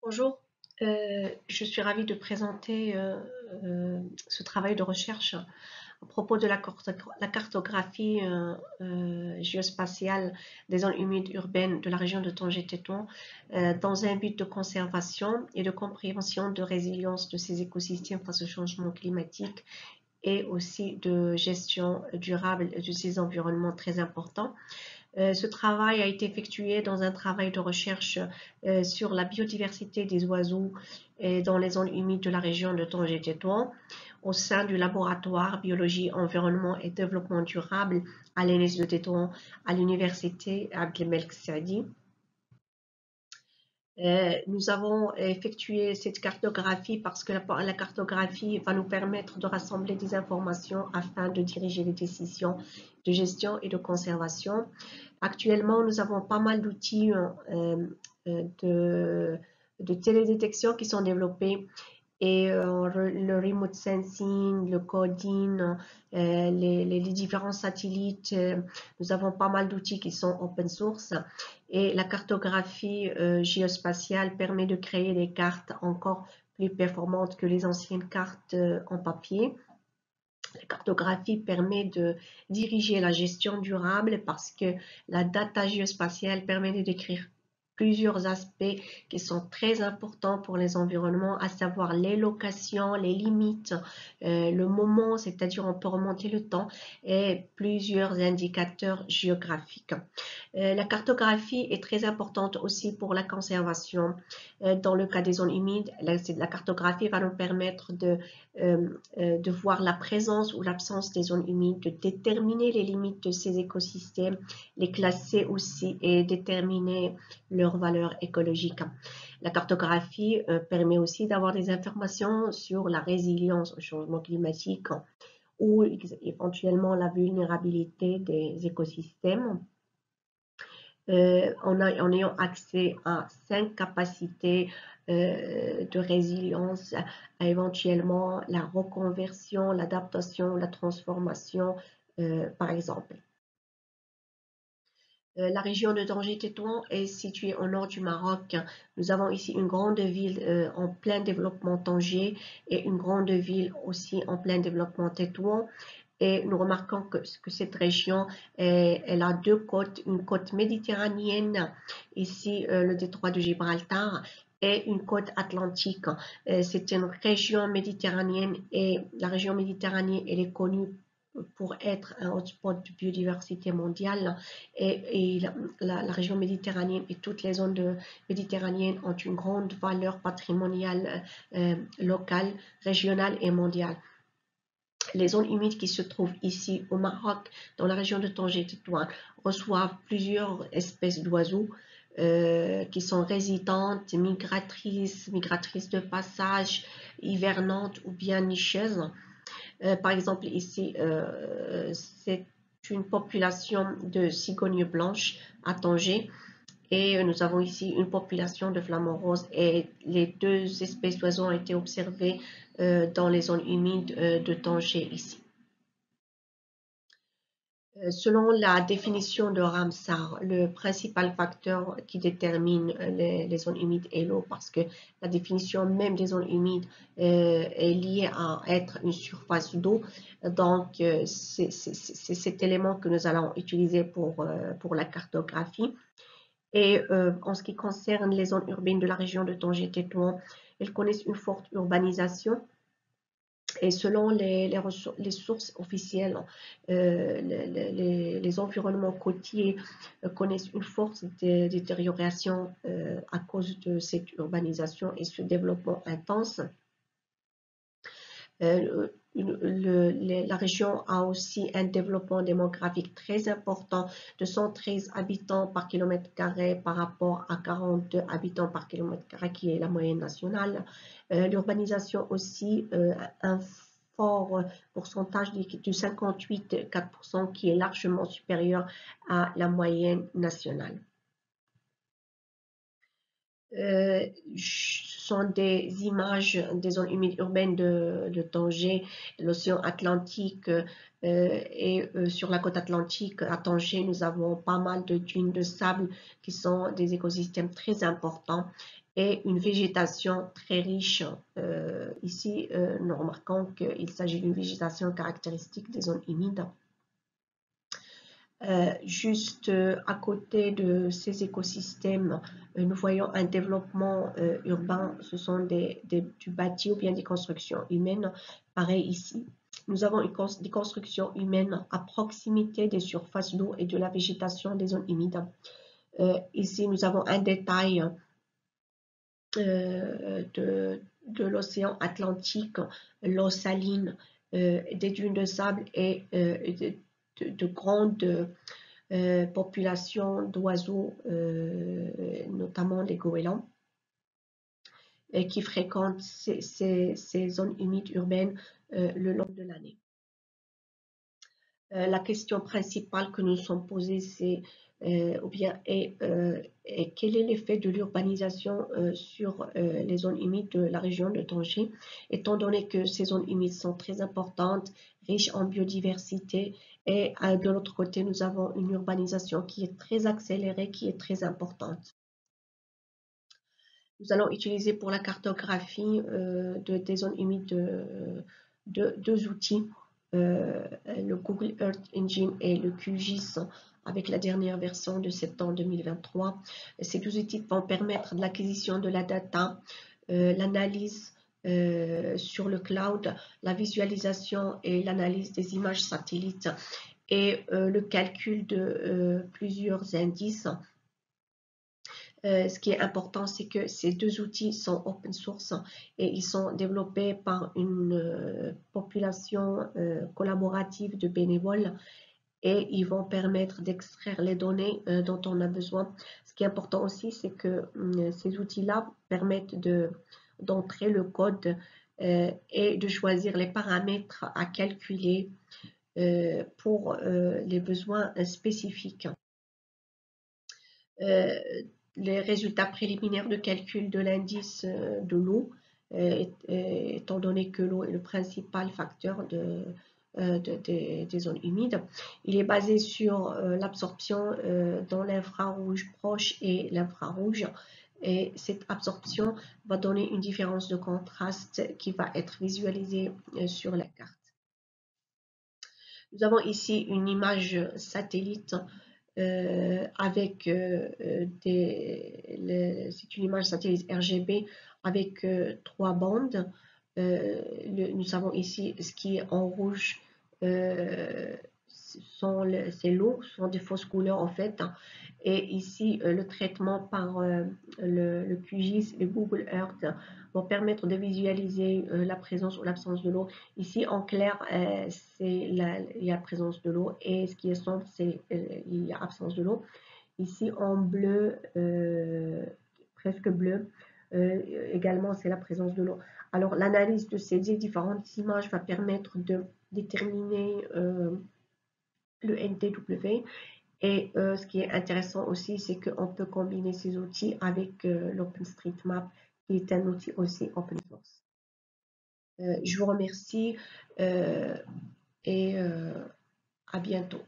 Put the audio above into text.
Bonjour, je suis ravie de présenter ce travail de recherche à propos de la cartographie géospatiale des zones humides urbaines de la région de Tanger-Tétouan dans un but de conservation et de compréhension de résilience de ces écosystèmes face au changement climatique et aussi de gestion durable de ces environnements très importants. Ce travail a été effectué dans un travail de recherche sur la biodiversité des oiseaux dans les zones humides de la région de Tanger-Tétouan au sein du laboratoire Biologie, Environnement et Développement durable à l'ENS de Tétouan à l'université Abdelmelek Saadi. Nous avons effectué cette cartographie parce que la cartographie va nous permettre de rassembler des informations afin de diriger les décisions de gestion et de conservation. Actuellement, nous avons pas mal d'outils de télédétection qui sont développés et le remote sensing, le coding, les différents satellites. Nous avons pas mal d'outils qui sont open source et la cartographie géospatiale permet de créer des cartes encore plus performantes que les anciennes cartes en papier. La cartographie permet de diriger la gestion durable parce que la data géospatiale permet de décrire plusieurs aspects qui sont très importants pour les environnements, à savoir les locations, les limites, le moment, c'est-à-dire on peut remonter le temps, et plusieurs indicateurs géographiques. La cartographie est très importante aussi pour la conservation. Dans le cas des zones humides, la cartographie va nous permettre de voir la présence ou l'absence des zones humides, de déterminer les limites de ces écosystèmes, les classer aussi et déterminer leur valeur écologique. La cartographie permet aussi d'avoir des informations sur la résilience au changement climatique ou éventuellement la vulnérabilité des écosystèmes. En ayant accès à 5 capacités de résilience, à éventuellement la reconversion, l'adaptation, la transformation, par exemple. La région de Tanger-Tétouan est située au nord du Maroc. Nous avons ici une grande ville en plein développement, Tanger, et une grande ville aussi en plein développement, Tétouan. Et nous remarquons que cette région, elle a deux côtes, une côte méditerranéenne, ici le détroit de Gibraltar, et une côte atlantique. C'est une région méditerranéenne et la région méditerranéenne, elle est connue pour être un hotspot de biodiversité mondiale et la région méditerranéenne et toutes les zones méditerranéennes ont une grande valeur patrimoniale locale, régionale et mondiale. Les zones humides qui se trouvent ici au Maroc, dans la région de Tanger-Tétouan, reçoivent plusieurs espèces d'oiseaux qui sont résidentes, migratrices de passage, hivernantes ou bien nicheuses. Par exemple, ici, c'est une population de cigognes blanches à Tanger. Et nous avons ici une population de flamants roses et les deux espèces d'oiseaux ont été observées dans les zones humides de Tanger ici. Selon la définition de Ramsar, le principal facteur qui détermine les zones humides est l'eau, parce que la définition même des zones humides est liée à être une surface d'eau. Donc, c'est cet élément que nous allons utiliser pour la cartographie. Et en ce qui concerne les zones urbaines de la région de Tanger-Tétouan, elles connaissent une forte urbanisation. Et selon les sources officielles, les environnements côtiers connaissent une forte détérioration à cause de cette urbanisation et ce développement intense. La région a aussi un développement démographique très important de 113 habitants par kilomètre carré par rapport à 42 habitants par kilomètre carré qui est la moyenne nationale. L'urbanisation aussi, un fort pourcentage de 58,4% qui est largement supérieur à la moyenne nationale. Ce sont des images des zones humides urbaines de Tanger, l'océan Atlantique et sur la côte atlantique à Tanger, nous avons pas mal de dunes de sable qui sont des écosystèmes très importants et une végétation très riche. Ici, nous remarquons qu'il s'agit d'une végétation caractéristique des zones humides. Juste à côté de ces écosystèmes, nous voyons un développement urbain, ce sont du bâti ou bien des constructions humaines. Pareil ici, nous avons des constructions humaines à proximité des surfaces d'eau et de la végétation des zones humides. Ici, nous avons un détail de l'océan Atlantique, l'eau saline, des dunes de sable et de grandes populations d'oiseaux, notamment les goélands, qui fréquentent ces zones humides urbaines le long de l'année. La question principale que nous sommes posées, c'est quel est l'effet de l'urbanisation sur les zones humides de la région de Tanger, étant donné que ces zones humides sont très importantes, riches en biodiversité, et de l'autre côté, nous avons une urbanisation qui est très accélérée, qui est très importante. Nous allons utiliser pour la cartographie des zones humides deux outils, le Google Earth Engine et le QGIS avec la dernière version de septembre 2023. Ces deux outils vont permettre l'acquisition de la data, l'analyse sur le cloud, la visualisation et l'analyse des images satellites et le calcul de plusieurs indices. Ce qui est important, c'est que ces deux outils sont open source et ils sont développés par une population collaborative de bénévoles et ils vont permettre d'extraire les données dont on a besoin. Ce qui est important aussi, c'est que ces outils-là permettent d'entrer le code et de choisir les paramètres à calculer pour les besoins spécifiques. Les résultats préliminaires de calcul de l'indice de l'eau, étant donné que l'eau est le principal facteur des zones humides. Il est basé sur l'absorption dans l'infrarouge proche et l'infrarouge. Et cette absorption va donner une différence de contraste qui va être visualisée sur la carte. Nous avons ici une image satellite avec c'est une image satellite RGB avec 3 bandes. Nous avons ici ce qui est en rouge, c'est l'eau, ce sont des fausses couleurs en fait. Et ici, le traitement par le QGIS et Google Earth vont permettre de visualiser la présence ou l'absence de l'eau. Ici, en clair, il y a présence de l'eau et ce qui est sombre, c'est il y a absence de l'eau. Ici, en bleu, presque bleu, également, c'est la présence de l'eau. Alors, l'analyse de ces différentes images va permettre de déterminer le NTW. Et ce qui est intéressant aussi, c'est qu'on peut combiner ces outils avec l'OpenStreetMap, qui est un outil aussi open source. Je vous remercie et à bientôt.